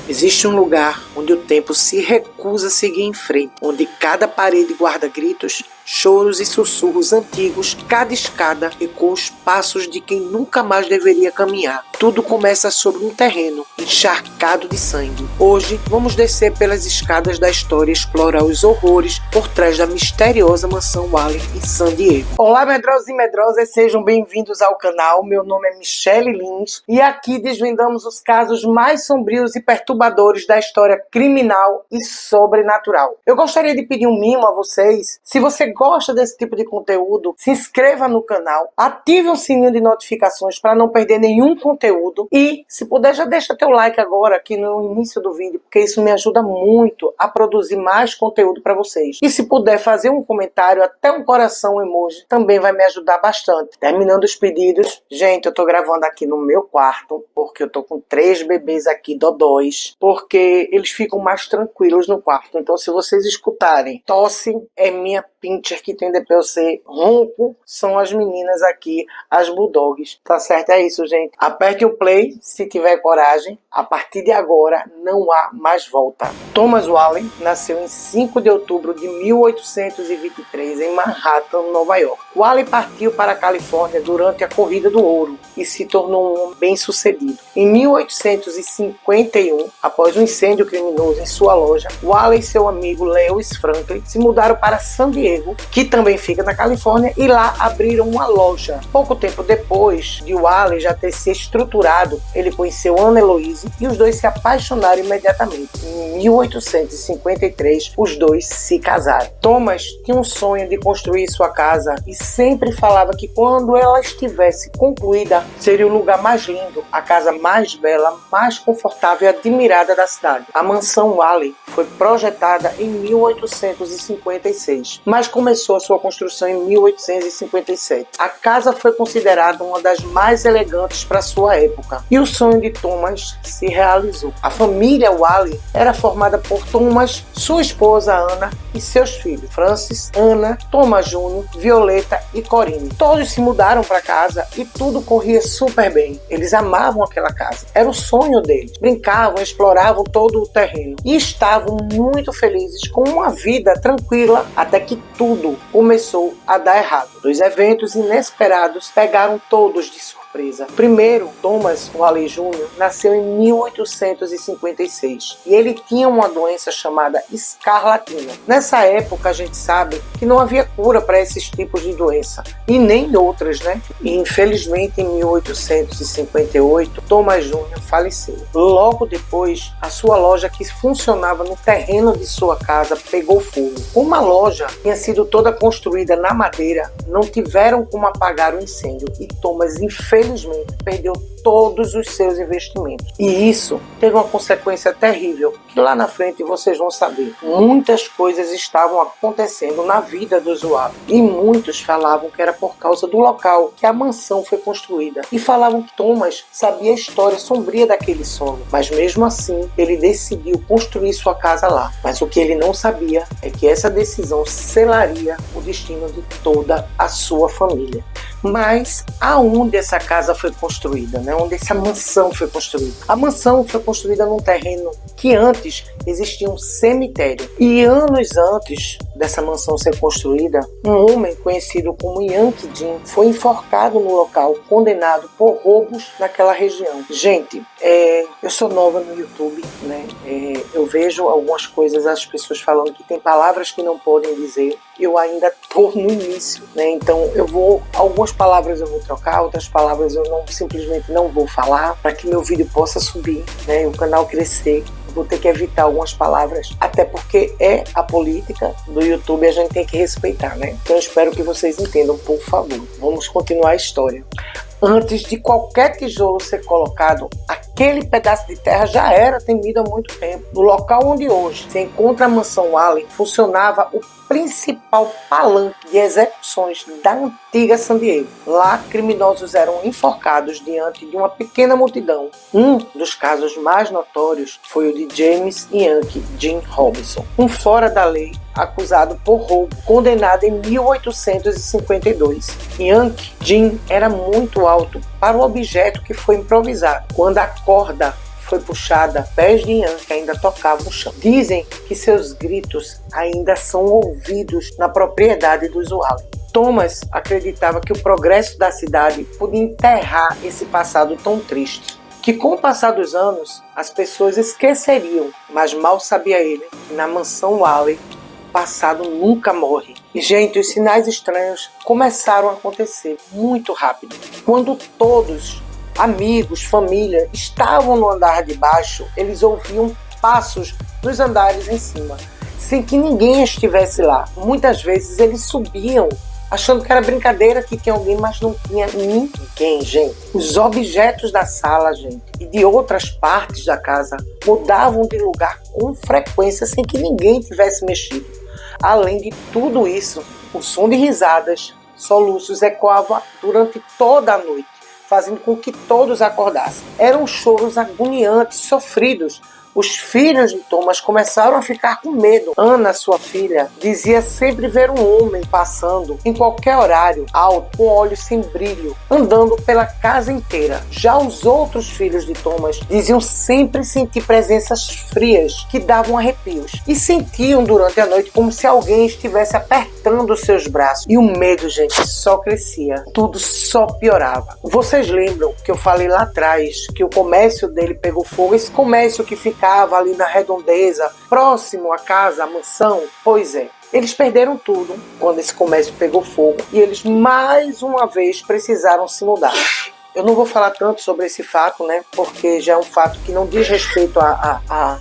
Existe um lugar onde o tempo se recusa a seguir em frente, onde cada parede guarda gritos, choros e sussurros antigos, cada escada ecoa os passos de quem nunca mais deveria caminhar. Tudo começa sobre um terreno encharcado de sangue. Hoje vamos descer pelas escadas da história e explorar os horrores por trás da misteriosa mansão Wally em San Diego. Olá, medrosos e medrosas, sejam bem-vindos ao canal. Meu nome é Michelle Lins e aqui desvendamos os casos mais sombrios e perturbadores da história criminal e sobrenatural. Eu gostaria de pedir um mimo a vocês. Se você gosta desse tipo de conteúdo, se inscreva no canal, ative o sininho de notificações para não perder nenhum conteúdo e, se puder, já deixa teu like agora aqui no início do vídeo, porque isso me ajuda muito a produzir mais conteúdo para vocês. E se puder fazer um comentário, até um coração emoji, também vai me ajudar bastante. Terminando os pedidos, gente, eu tô gravando aqui no meu quarto, porque eu tô com 3 bebês aqui, dodóis, porque eles ficam mais tranquilos no quarto. Então, se vocês escutarem tosse, é minha pincher que tem DPOC, ronco são as meninas aqui, as bulldogs, tá certo? É isso, gente. Aperte o play se tiver coragem. A partir de agora não há mais volta. Thomas Wally nasceu em 5 de outubro de 1823 em Manhattan, Nova York. Wally partiu para a Califórnia durante a Corrida do Ouro e se tornou um homem bem-sucedido. Em 1851, após um incêndio criminoso em sua loja, Wally e seu amigo Lewis Franklin se mudaram para San Diego, que também fica na Califórnia, e lá abriram uma loja. Pouco tempo depois de Wally já ter se estruturado, ele conheceu Ana Heloise e os dois se apaixonaram imediatamente. Em 1853, os dois se casaram. Thomas tinha um sonho de construir sua casa e sempre falava que quando ela estivesse concluída, seria o lugar mais lindo, a casa mais bela, mais confortável e admirada da cidade. A mansão Wally foi projetada em 1856, mas começou a sua construção em 1857. A casa foi considerada uma das mais elegantes para sua época e o sonho de Thomas se realizou. A família Wally era formada por Thomas, sua esposa Ana e seus filhos Francis, Ana, Thomas Jr., Violeta e Corinne. Todos se mudaram para casa e tudo corria super bem. Eles amavam aquela casa, era o sonho deles. Brincavam, exploravam todo o terreno e estavam muito felizes com uma vida tranquila, até que tudo começou a dar errado. Dois eventos inesperados pegaram todos de surpresa. Primeiro, Thomas Wally Jr. nasceu em 1856 e ele tinha uma doença chamada escarlatina. Nessa época, a gente sabe que não havia cura para esses tipos de doença e nem outras, né? E infelizmente, em 1858, Thomas Jr. faleceu. Logo depois, a sua loja, que funcionava no terreno de sua casa, pegou fogo. Como a loja tinha sido toda construída na madeira, não tiveram como apagar o incêndio e Thomas, infelizmente, perdeu todos os seus investimentos. E isso teve uma consequência terrível, que lá na frente vocês vão saber. Muitas coisas estavam acontecendo na vida do usuário e muitos falavam que era por causa do local que a mansão foi construída e falavam que Thomas sabia a história sombria daquele solo, mas mesmo assim ele decidiu construir sua casa lá. Mas o que ele não sabia é que essa decisão selaria o destino de toda a sua família. Mas aonde essa casa foi construída, né? Onde essa mansão foi construída? A mansão foi construída num terreno que antes existia um cemitério. E anos antes dessa mansão ser construída, um homem conhecido como Yankee Jim foi enforcado no local, condenado por roubos naquela região. Gente, eu sou nova no YouTube, né? Eu vejo algumas coisas, as pessoas falando que tem palavras que não podem dizer. Eu ainda estou no início, né? Então algumas palavras eu vou trocar, outras palavras eu simplesmente não vou falar, para que meu vídeo possa subir, né? E o canal crescer. Vou ter que evitar algumas palavras, até porque é a política do YouTube, a gente tem que respeitar, né? Então eu espero que vocês entendam, por favor. Vamos continuar a história. Antes de qualquer tijolo ser colocado, aquele pedaço de terra já era temido há muito tempo. No local onde hoje se encontra a mansão Wally, funcionava o principal palanque de execuções da antiga San Diego. Lá, criminosos eram enforcados diante de uma pequena multidão. Um dos casos mais notórios foi o de James Yankee Jim Robinson, um fora da lei acusado por roubo, condenado em 1852. Yankee Jim era muito alto para o objeto que foi improvisado. Quando a corda foi puxada pés de Ian que ainda tocavam o chão. Dizem que seus gritos ainda são ouvidos na propriedade dos Wallen. Thomas acreditava que o progresso da cidade podia enterrar esse passado tão triste, que com o passar dos anos as pessoas esqueceriam, mas mal sabia ele que na mansão Wallen o passado nunca morre. E, gente, os sinais estranhos começaram a acontecer muito rápido. Quando todos, amigos, família, estavam no andar de baixo, eles ouviam passos nos andares em cima, sem que ninguém estivesse lá. Muitas vezes eles subiam, achando que era brincadeira, que tinha alguém, mas não tinha ninguém, gente. Os objetos da sala, gente, e de outras partes da casa mudavam de lugar com frequência, sem que ninguém tivesse mexido. Além de tudo isso, o som de risadas, soluços ecoava durante toda a noite, fazendo com que todos acordassem. Eram choros agoniantes, sofridos. Os filhos de Thomas começaram a ficar com medo. Anna, sua filha, dizia sempre ver um homem passando em qualquer horário, alto, com olhos sem brilho, andando pela casa inteira. Já os outros filhos de Thomas diziam sempre sentir presenças frias que davam arrepios e sentiam durante a noite como se alguém estivesse apertando seus braços. E o medo, gente, só crescia. Tudo só piorava. Vocês lembram que eu falei lá atrás que o comércio dele pegou fogo? Esse comércio que ficava ali na redondeza, próximo à casa, à mansão? Pois é, eles perderam tudo quando esse comércio pegou fogo e eles mais uma vez precisaram se mudar. Eu não vou falar tanto sobre esse fato, né? Porque já é um fato que não diz respeito à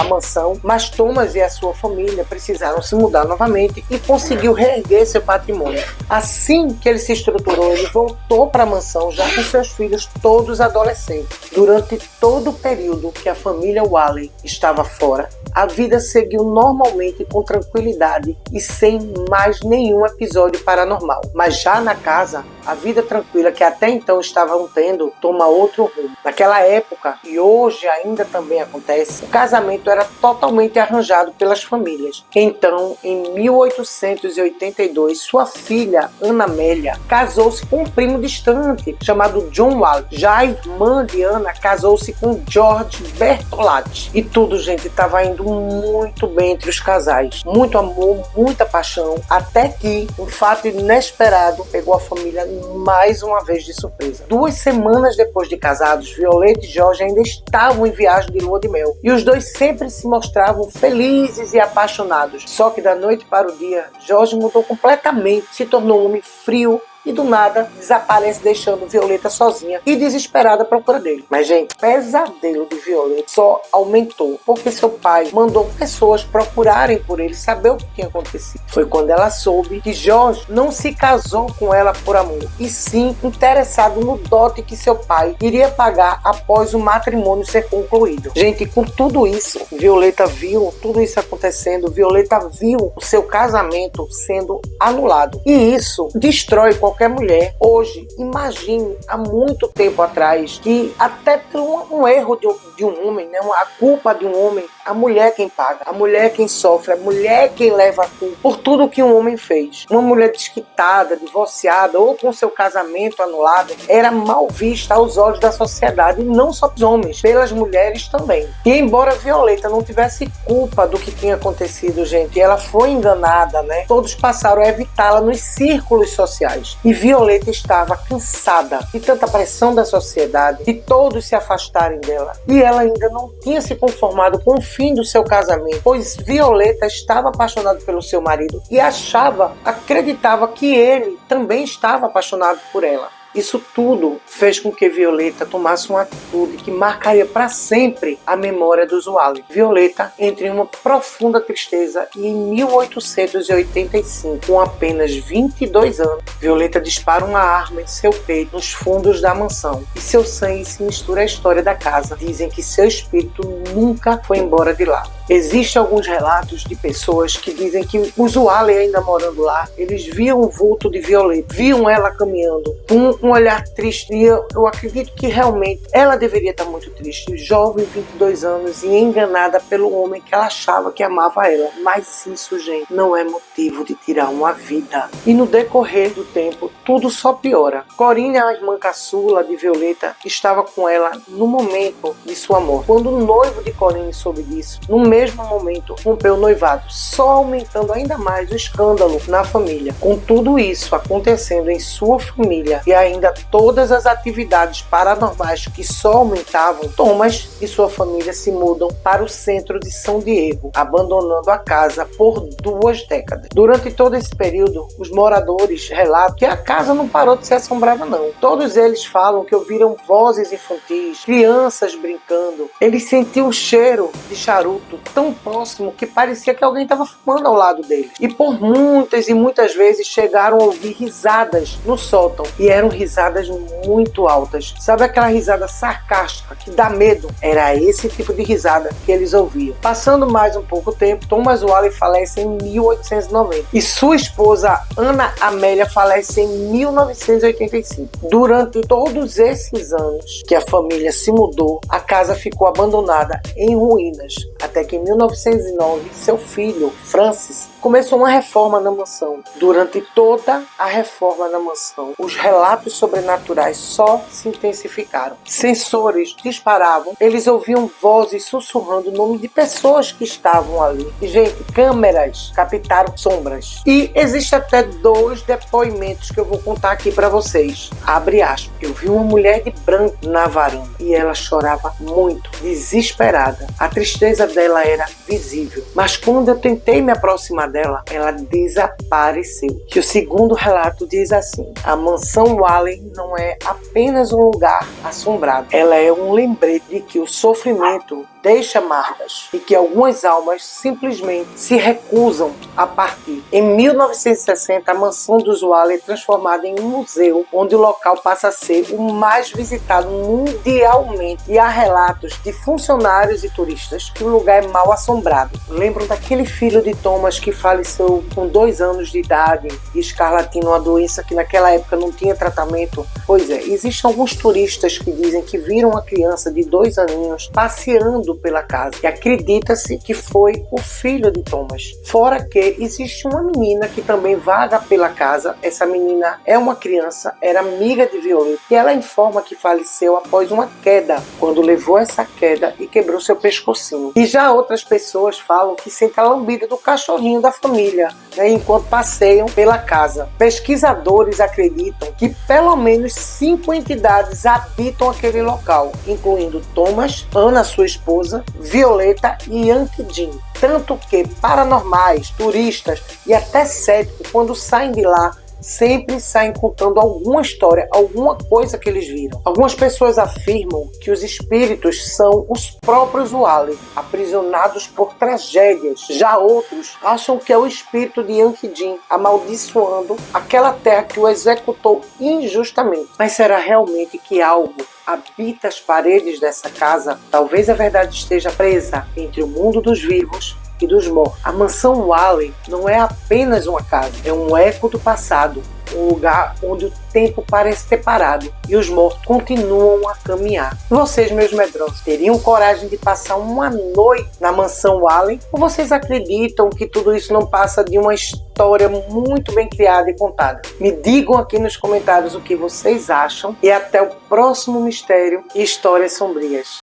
mansão, mas Thomas e a sua família precisaram se mudar novamente e conseguiu reerguer seu patrimônio. Assim que ele se estruturou, ele voltou para a mansão já com seus filhos todos adolescentes. Durante todo o período que a família Wallen estava fora, a vida seguiu normalmente com tranquilidade e sem mais nenhum episódio paranormal. Mas já na casa, a vida tranquila que até então estavam tendo toma outro rumo. Naquela época, e hoje ainda também acontece, o casamento era totalmente arranjado pelas famílias. Então, em 1882, sua filha, Ana Amélia, casou-se com um primo distante, chamado John Wallen. Já a irmã de Ana casou-se com George Bertolatti. E tudo, gente, estava indo muito bem entre os casais. Muito amor, muita paixão, até que um fato inesperado pegou a família mais uma vez de surpresa. 2 semanas depois de casados, Violeta e Jorge ainda estavam em viagem de lua de mel. E os dois sempre se mostravam felizes e apaixonados. Só que da noite para o dia, Jorge mudou completamente, se tornou um homem frio e do nada desaparece, deixando Violeta sozinha e desesperada à procura dele. Mas, gente, o pesadelo de Violeta só aumentou porque seu pai mandou pessoas procurarem por ele, saber o que tinha acontecido. Foi quando ela soube que Jorge não se casou com ela por amor, e sim interessado no dote que seu pai iria pagar após o matrimônio ser concluído. Gente, com tudo isso, Violeta viu tudo isso acontecendo, Violeta viu o seu casamento sendo anulado. E isso destrói qualquer mulher. Hoje, imagine há muito tempo atrás que até por um erro de um homem, né, a culpa de um homem, a mulher quem paga, a mulher quem sofre, a mulher quem leva a culpa por tudo que um homem fez. Uma mulher desquitada, divorciada ou com seu casamento anulado era mal vista aos olhos da sociedade, e não só dos homens, pelas mulheres também. E embora Violeta não tivesse culpa do que tinha acontecido, gente, ela foi enganada, né? Todos passaram a evitá-la nos círculos sociais. E Violeta estava cansada de tanta pressão da sociedade, de todos se afastarem dela. E ela ainda não tinha se conformado com o fim do seu casamento, pois Violeta estava apaixonada pelo seu marido e acreditava que ele também estava apaixonado por ela. Isso tudo fez com que Violeta tomasse uma atitude que marcaria para sempre a memória dos Wallen. Violeta entra em uma profunda tristeza e em 1885, com apenas 22 anos, Violeta dispara uma arma em seu peito nos fundos da mansão e seu sangue se mistura à história da casa. Dizem que seu espírito nunca foi embora de lá. Existem alguns relatos de pessoas que dizem que os Wallen, ainda morando lá, eles viam o vulto de Violeta, viam ela caminhando com um olhar triste. E eu acredito que realmente ela deveria estar muito triste, jovem, 22 anos, e enganada pelo homem que ela achava que amava ela. Mas isso, gente, não é motivo de tirar uma vida. E no decorrer do tempo, tudo só piora. Corinne, a irmã caçula de Violeta, estava com ela no momento de sua morte. Quando o noivo de Corinne soube disso, no mesmo momento rompeu o noivado, só aumentando ainda mais o escândalo na família. Com tudo isso acontecendo em sua família e ainda todas as atividades paranormais que só aumentavam, Thomas e sua família se mudam para o centro de São Diego, abandonando a casa por 2 décadas. Durante todo esse período, os moradores relatam que a casa não parou de ser assombrada, não. Todos eles falam que ouviram vozes infantis, crianças brincando. Eles sentiam o cheiro de charuto tão próximo que parecia que alguém estava fumando ao lado deles. E por muitas e muitas vezes chegaram a ouvir risadas no sótão. E eram risadas muito altas. Sabe aquela risada sarcástica que dá medo? Era esse tipo de risada que eles ouviam. Passando mais um pouco tempo, Thomas Wallen falece em 1890. E sua esposa, Ana Amélia, falece em 1985. Durante todos esses anos que a família se mudou, a casa ficou abandonada em ruínas. Até que em 1909, seu filho, Francis, começou uma reforma na mansão. Durante toda a reforma na mansão, os relatos sobrenaturais só se intensificaram. Sensores disparavam, eles ouviam vozes sussurrando o nome de pessoas que estavam ali. E, gente, câmeras captaram sombras. E existe até 2 depoimentos que eu vou contar aqui para vocês. Abre aspas. Eu vi uma mulher de branco na varanda e ela chorava muito, desesperada. A tristeza dela era visível. Mas quando eu tentei me aproximar dela, ela desapareceu. E o segundo relato diz assim: a mansão Wallen não é apenas um lugar assombrado. Ela é um lembrete de que o sofrimento deixa marcas e que algumas almas simplesmente se recusam a partir. Em 1960, a mansão dos Wallen é transformada em um museu, onde o local passa a ser o mais visitado mundialmente. E há relatos de funcionários e turistas que o lugar é mal assombrado. Lembram daquele filho de Thomas que faleceu com 2 anos de idade de escarlatina, uma doença que naquela época não tinha tratamento? Pois é, existem alguns turistas que dizem que viram uma criança de 2 aninhos passeando pela casa, e acredita-se que foi o filho de Thomas. Fora que existe uma menina que também vaga pela casa. Essa menina é uma criança, era amiga de Violeta, e ela informa que faleceu após uma queda, quando levou essa queda e quebrou seu pescocinho. E já outras pessoas falam que sentem a lambida do cachorrinho da família, né, enquanto passeiam pela casa. Pesquisadores acreditam que pelo menos 5 entidades habitam aquele local, incluindo Thomas, Ana, sua esposa, Violeta e Yankee Jim. Tanto que paranormais, turistas e até céticos, quando saem de lá, sempre saem contando alguma história, alguma coisa que eles viram. Algumas pessoas afirmam que os espíritos são os próprios Wallen, aprisionados por tragédias. Já outros acham que é o espírito de Yankee Jim amaldiçoando aquela terra que o executou injustamente. Mas será realmente que algo habita as paredes dessa casa? Talvez a verdade esteja presa entre o mundo dos vivos e dos mortos. A mansão Wallen não é apenas uma casa, é um eco do passado, um lugar onde o tempo parece ter parado e os mortos continuam a caminhar. Vocês, meus medrosos, teriam coragem de passar uma noite na mansão Wallen? Ou vocês acreditam que tudo isso não passa de uma história muito bem criada e contada? Me digam aqui nos comentários o que vocês acham, e até o próximo Mistério e Histórias Sombrias.